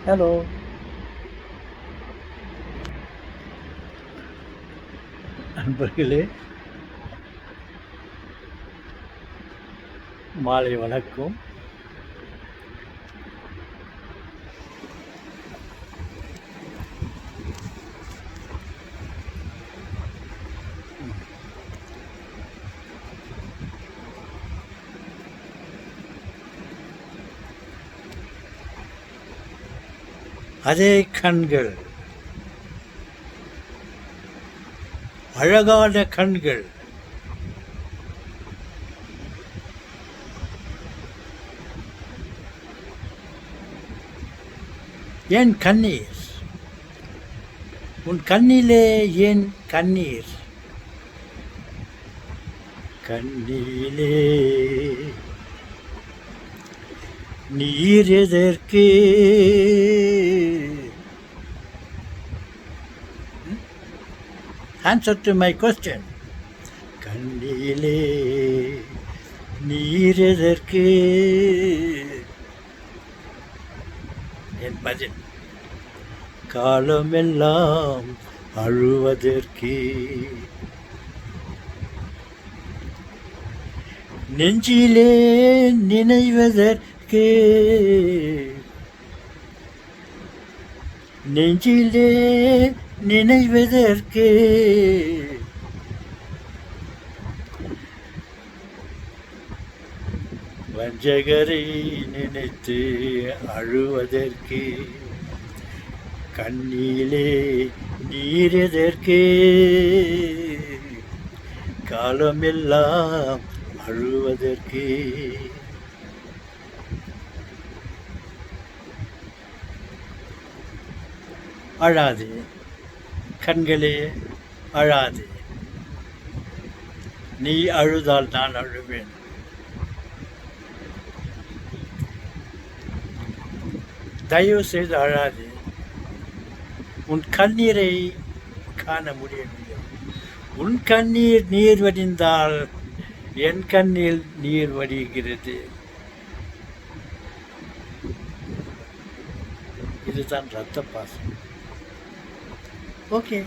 Hello நண்பர்களே, மாலை வணக்கம். அதே கண்கள், அழகான கண்கள், ஏன் கண்ணீர்? உன் கண்ணிலே ஏன் கண்ணீர்? கண்ணிலே நீர் எதற்கு? Answer to my question. கண்ணிலே நீர் எதற்கு? என் பதில், காலமெல்லாம் அழுவதற்கு. நெஞ்சிலே நினைவதற்கு, நெஞ்சிலே நினைவதற்கு. வஞ்சகரை நினைத்து அழுவதற்கு. கண்ணிலே நீர் எதற்கு? காலமெல்லாம் அழுவதற்கு. அழாதே கண்களே, அழாதே. நீ அழுதால் நான் அழுவேன். தயவு செய்து அழாதே. உன் கண்ணீரை காண முடியவில்லை. உன் கண்ணீர் நீர் வடிந்தால் என் கண்ணில் நீர் வடிகிறது. இதுதான் இரத்த பாசம். ஓகே.